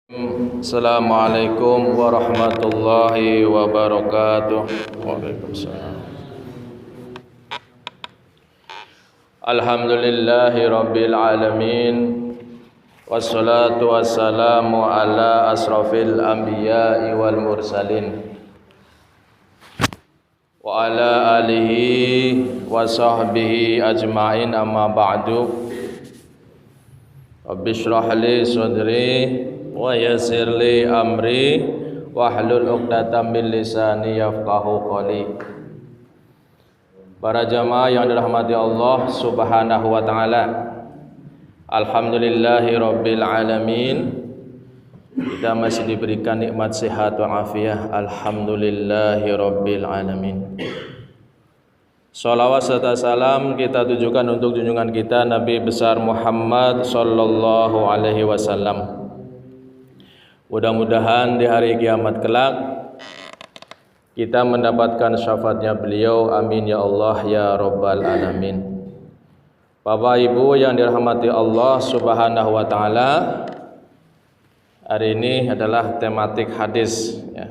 Assalamualaikum warahmatullahi wabarakatuh. Waalaikumsalam. Alhamdulillahi rabbil alamin. Wassalatu wassalamu ala asrafil anbiya'i wal mursalin wa ala alihi wa sahbihi ajma'in, amma ba'du. Rabbi shrah li sadri wa yassir li amri wahlul 'uqdatam min lisani yafqahu qawli. Para jamaah yang dirahmati Allah Subhanahu wa taala, alhamdulillahi rabbil alamin. Kita masih diberikan nikmat sehat wa afiah, alhamdulillahi rabbil alamin. Salawat serta salam kita tujukan untuk junjungan kita Nabi besar Muhammad sallallahu alaihi wasallam. Mudah-mudahan di hari kiamat kelak kita mendapatkan syafaatnya beliau, amin ya Allah ya rabbal alamin. Bapak Ibu yang dirahmati Allah Subhanahu wa taala, hari ini adalah tematik hadis ya.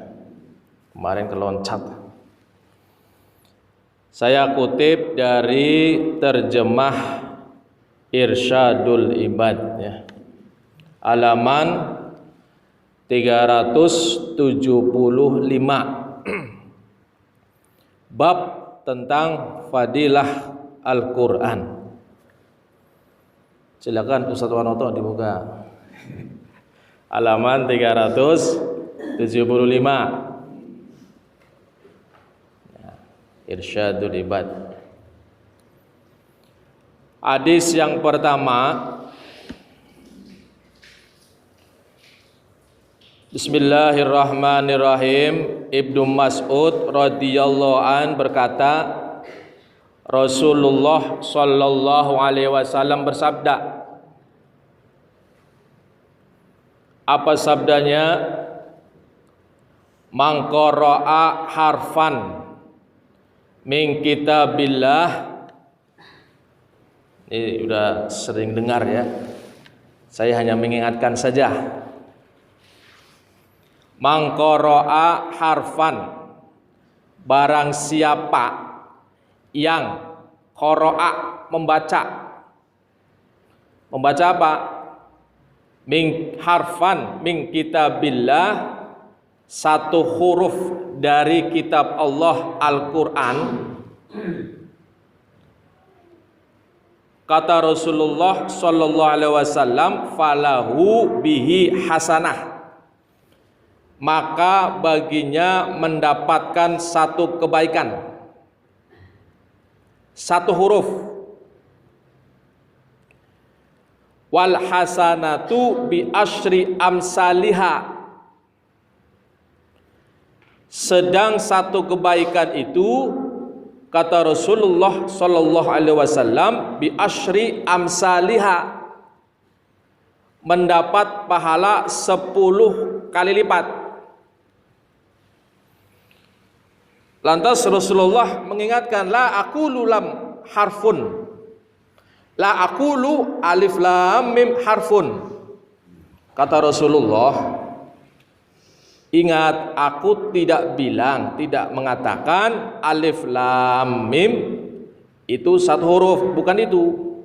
Kemarin keloncat. Saya kutip dari terjemah Irsyadul Ibad ya. Halaman 375. Bab tentang fadilah Al-Qur'an. Silakan Ustaz Wanoto dibuka. Halaman 375. Irsyadul Ibad. Hadis yang pertama, Bismillahirrahmanirrahim. Ibnu Mas'ud radhiyallahu an berkata, Rasulullah sallallahu alaihi wasallam bersabda. Apa sabdanya? Man qara'a harfan min kitabillah. Ini sudah sering dengar ya. Saya hanya mengingatkan saja. Man qara'a harfan, barang siapa yang qara'a membaca. Membaca apa? Min harfan min kitabillah, satu huruf dari kitab Allah Al-Quran. Kata Rasulullah sallallahu alaihi wasallam, falahu bihi hasanah, maka baginya mendapatkan satu kebaikan, satu huruf. Wal hasanatu bi asyri amsaliha, sedang satu kebaikan itu, kata Rasulullah sallallahu alaihi wasallam, bi asyri amsaliha, mendapat pahala 10 kali lipat. Lantas Rasulullah mengingatkan, la aqulu lam harfun, la aqulu alif lam mim harfun. Kata Rasulullah, ingat, aku tidak bilang, tidak mengatakan alif lam mim itu satu huruf, bukan itu.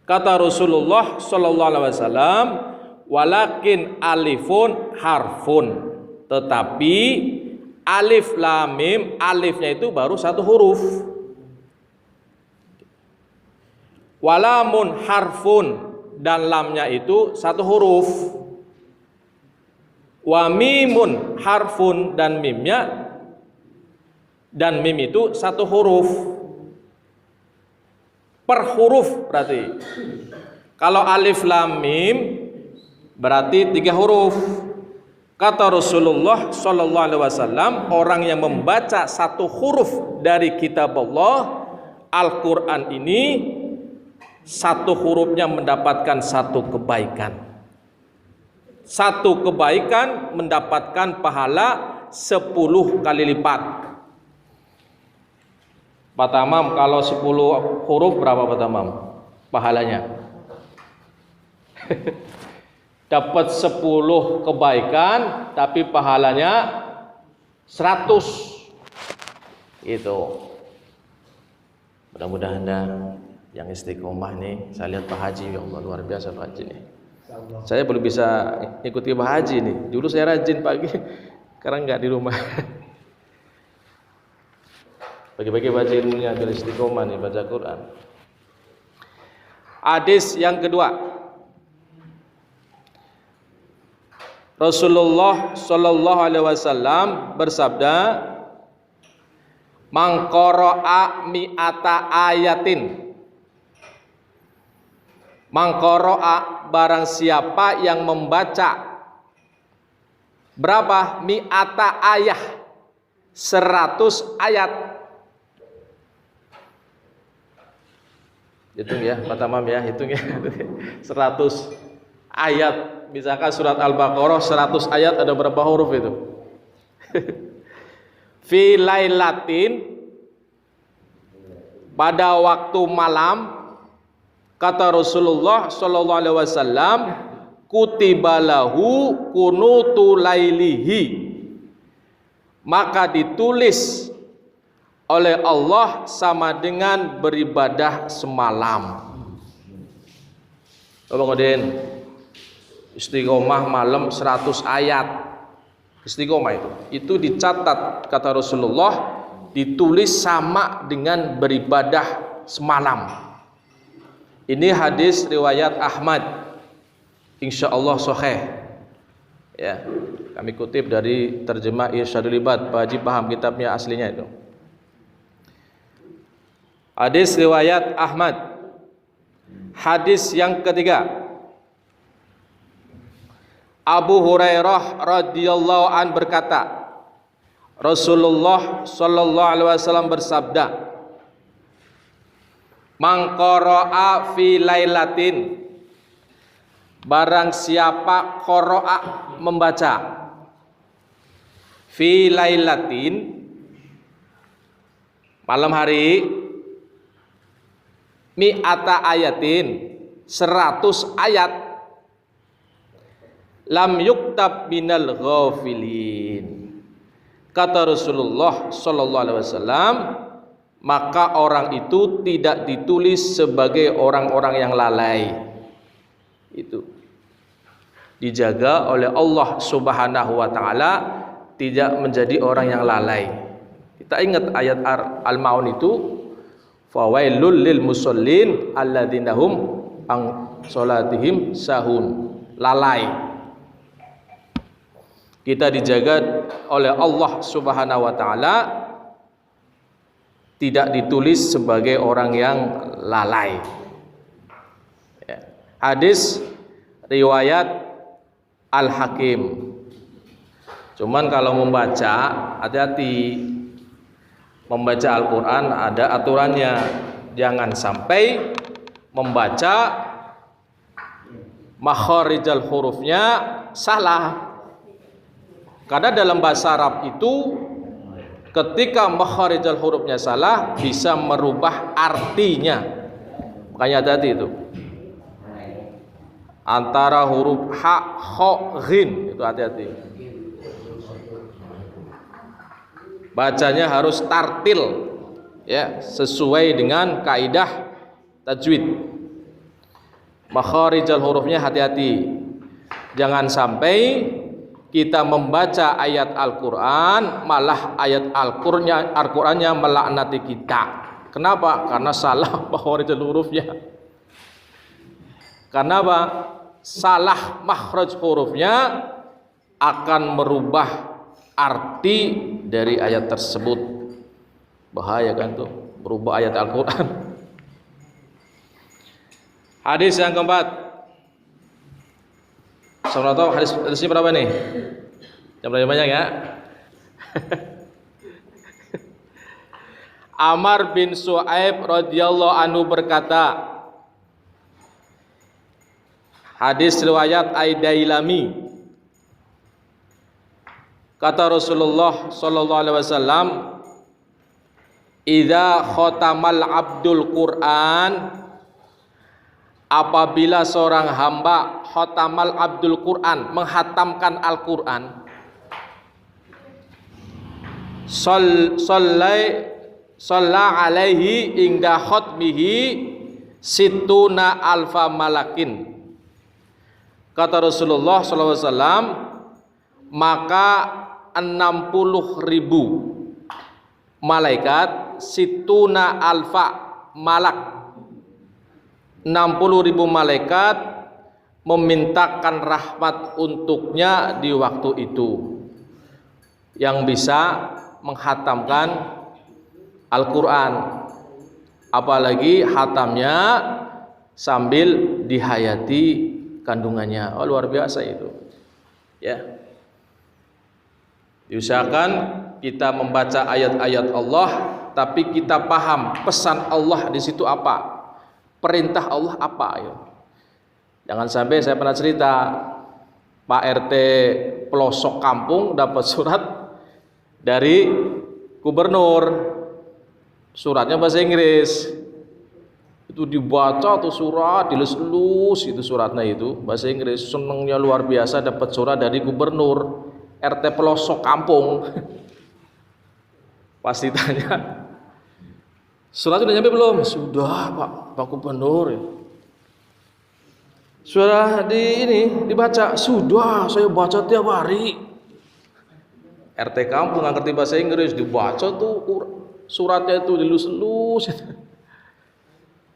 Kata Rasulullah sallallahu alaihi wasallam, walakin alifun harfun, tetapi alif lam mim, alifnya itu baru satu huruf. Walamun harfun, dan lamnya itu satu huruf. Wa mimun harfun, dan mimnya, dan mim itu satu huruf. Per huruf berarti. Kalau alif lam mim berarti 3 huruf. Kata Rasulullah sallallahu alaihi wasallam, orang yang membaca satu huruf dari kitab Allah Al-Quran ini, satu hurufnya mendapatkan satu kebaikan. Satu kebaikan mendapatkan pahala 10 kali lipat. Pak Tamam, kalau 10 huruf berapa Pak Tamam pahalanya? dapat 10 kebaikan tapi pahalanya 100. Itu. Mudah-mudahan yang istiqomah nih. Saya lihat Pak Haji, ya Allah, luar biasa Pak Haji nih. Saya belum bisa ikuti Pak Haji nih. Dulu saya rajin pagi, sekarang nggak di rumah. Bagi-bagi baca ilmunya biar istiqomah nih baca Quran. Hadis yang kedua, Rasulullah Shallallahu Alaihi Wasallam bersabda, "Man qara'a mi'ata ayatin." Man qara'a, barang siapa yang membaca berapa? Mi'ata ayah, 100 ayat. Hitung ya, Pak Tamam ya, hitung ya. 100 ayat. Misalkan surat Al-Baqarah 100 ayat, ada berapa huruf itu? Fi lailatin, pada waktu malam, kata Rasulullah sallallahu alaihi wasallam, kutibalahu kunutu lailihi, maka ditulis oleh Allah sama dengan beribadah semalam. Bang Odin, istiqomah malam 100 ayat. Istiqomah itu dicatat kata Rasulullah, ditulis sama dengan beribadah semalam. Ini hadis riwayat Ahmad, insyaallah sahih. Ya, kami kutip dari terjemah Irsyadul Ibad. Pak Haji paham kitabnya aslinya itu. Hadis riwayat Ahmad. Hadis yang ketiga, Abu Hurairah radhiyallahu an berkata, Rasulullah sallallahu alaihi wasallam bersabda, "Man qara'a fi lailatin," barang siapa qara'a membaca, fi lailatin malam hari, mi'ata ayatin 100 ayat, lam yuktab minal ghafilin, kata Rasulullah sallallahu alaihi wasallam, maka orang itu tidak ditulis sebagai orang-orang yang lalai. Itu dijaga oleh Allah Subhanahu wa taala, tidak menjadi orang yang lalai. Kita ingat ayat Al-Maun itu, fawailul lil musallin alladzina hum an salatihim sahun, lalai. Kita dijaga oleh Allah Subhanahu wa taala, tidak ditulis sebagai orang yang lalai. Ya. Hadis riwayat Al-Hakim. Cuman kalau membaca, hati-hati. Membaca Al-Quran ada aturannya. Jangan sampai membaca makharijal hurufnya salah. Karena dalam bahasa Arab itu, ketika makharijal hurufnya salah, bisa merubah artinya. Makanya hati-hati itu. Antara huruf ha, kho, ghin, itu hati-hati. Bacanya harus tartil, ya, sesuai dengan kaidah tajwid. Makharijal hurufnya hati-hati. Jangan sampai kita membaca ayat Al-Quran, malah ayat Al-Qurannya melaknati kita. Kenapa? Karena salah makharijal hurufnya. Karena apa? Salah makhraj hurufnya akan merubah arti dari ayat tersebut. Bahaya kan tuh, berubah ayat Al-Quran. Hadis yang keempat, saudara tahu hadisnya berapa nih? Yang paling banyak ya. Amr bin Su'aib radhiyallahu anhu berkata, hadis riwayat Aidailami, kata Rasulullah sallallahu alaihi wasallam, idza khatamal abdul Qur'an, apabila seorang hamba khatamal abdul Quran, menghatamkan Al-Quran, shalla alaihi ingda khatmihi situna alfa malakin. Kata Rasulullah SAW, maka 60.000 malaikat, situna alfa malak, 60.000 malaikat memintakan rahmat untuknya di waktu itu, yang bisa menghatamkan Al-Quran, apalagi hatamnya sambil dihayati kandungannya. Oh, luar biasa itu ya. Diusahakan kita membaca ayat-ayat Allah, tapi kita paham pesan Allah di situ apa, perintah Allah apa ya. Jangan sampai, saya pernah cerita, Pak RT pelosok kampung dapat surat dari gubernur, suratnya bahasa Inggris. Itu dibaca tuh surat, dilus-lus itu suratnya, itu bahasa Inggris. Senangnya luar biasa dapat surat dari gubernur RT pelosok kampung. Pasti tanya, surat sudah nyampe belum? Sudah Pak Gubernur. Sudah dibaca? Sudah, saya baca tiap hari. RT kampung nggak ngerti bahasa Inggris, dibaca tuh suratnya itu, dilus-lus.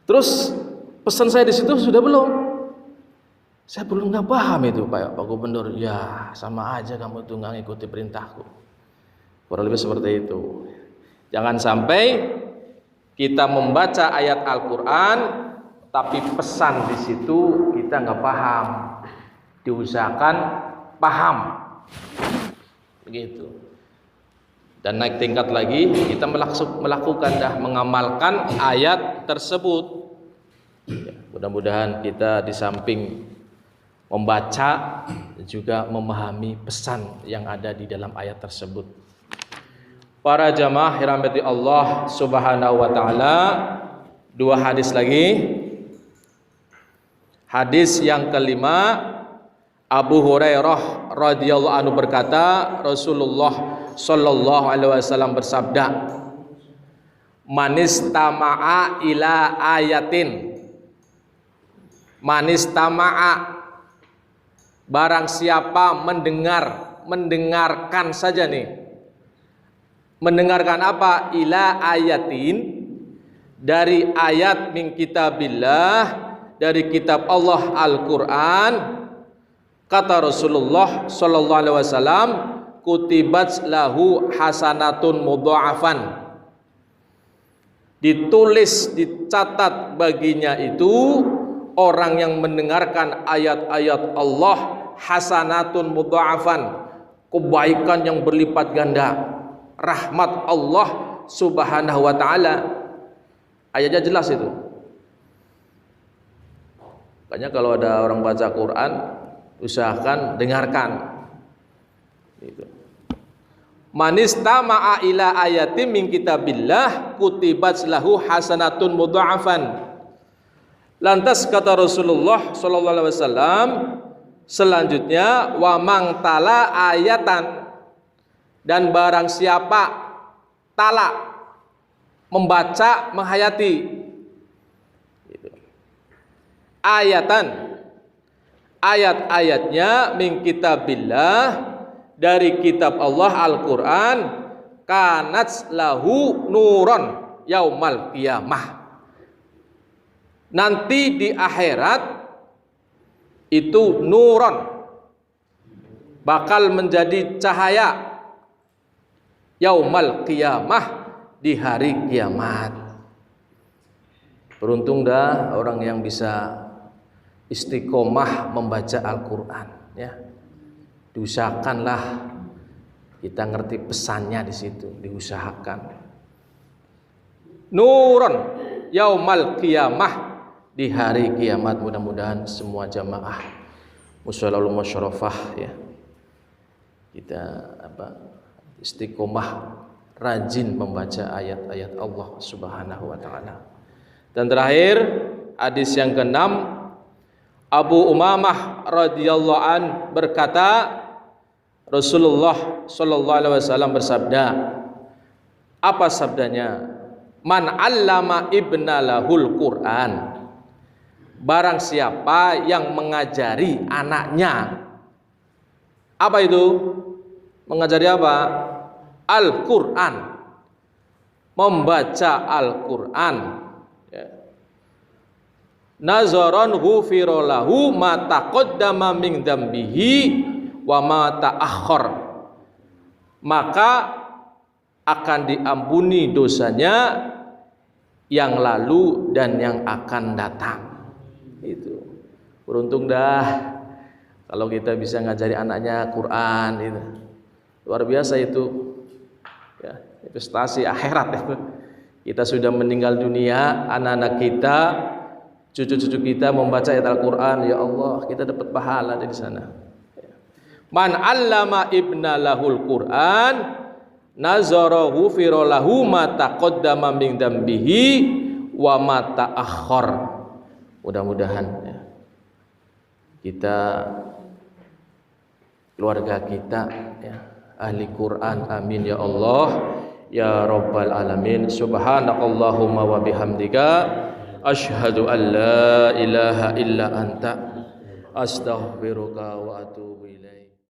Terus pesan saya di situ sudah belum? Saya belum nggak paham itu Pak Gubernur. Ya sama aja kamu tuh nggak ngikuti perintahku. Kurang lebih seperti itu. Jangan sampai kita membaca ayat Al-Quran tapi pesan di situ kita nggak paham. Diusahakan paham, begitu. Dan naik tingkat lagi, kita melakukan mengamalkan ayat tersebut. Ya, mudah-mudahan kita di samping membaca juga memahami pesan yang ada di dalam ayat tersebut. Para jamaah yang dirahmati Allah Subhanahu wa taala, 2 hadis lagi. Hadis yang kelima, Abu Hurairah radhiyallahu anhu berkata, Rasulullah sallallahu alaihi wasallam bersabda, manistama'a ila ayatin, manistama'a, barang siapa mendengarkan saja nih. Mendengarkan apa? Ila ayatin, dari ayat min kitabillah, dari kitab Allah Al-Quran. Kata Rasulullah sallallahu alaihi wasallam, kutibat lahu hasanatun mudha'afan, ditulis, dicatat baginya itu orang yang mendengarkan ayat-ayat Allah, hasanatun mudha'afan, kebaikan yang berlipat ganda, rahmat Allah Subhanahu wa taala. Ayatnya jelas itu. Makanya kalau ada orang baca Quran, usahakan dengarkan. Gitu. Manistama'a ila ayatin min kitabillah kutibat lahu hasanatun mudha'afan. Lantas kata Rasulullah sallallahu alaihi wasallam selanjutnya, wa mang tala ayatan, dan barang siapa tala, membaca, menghayati gitu. Ayatan, ayat-ayatnya min kitabillah, dari kitab Allah Al-Quran, kanat lahu nuron yaumal qiyamah, nanti di akhirat itu nuron, bakal menjadi cahaya, yaumal qiyamah, di hari kiamat. Beruntung dah orang yang bisa istiqomah membaca Al-Quran ya. Diusahakanlah kita ngerti pesannya di situ, diusahakan. Nuron yaumal qiyamah, di hari kiamat. Mudah-mudahan semua jamaah musholahul musyrafah ya, kita istiqomah, rajin membaca ayat-ayat Allah Subhanahu wa taala. Dan terakhir, hadis yang ke-6, Abu Umamah radhiyallahu an berkata, Rasulullah sallallahu alaihi wasallam bersabda. Apa sabdanya? Man 'allama ibna lahul Qur'an. Barang siapa yang mengajari anaknya. Apa itu? Mengajari apa? Al-Qur'an. Membaca Al-Qur'an. Ya. Nazaran ghufira lahu ma taqaddama min dzambihi wa ma ta'akhkhar. Maka akan diampuni dosanya yang lalu dan yang akan datang. Itu. Beruntung dah kalau kita bisa ngajari anaknya Quran itu. Luar biasa itu. Ya, investasi akhirat itu. Kita sudah meninggal dunia, anak-anak kita, cucu-cucu kita membaca ayat Al-Qur'an, ya Allah, kita dapat pahala dari sana. Man 'allama ibna lahul Qur'an nazarahu firolahu ma taqaddama min dzambihi wa ma ta'akhkhar. Mudah-mudahan ya, kita, keluarga kita ya, ahli Quran, amin ya Allah ya rabbal alamin. Subhanakallahumma wa bihamdika asyhadu an la ilaha illa anta astaghfiruka wa atubu ilaik.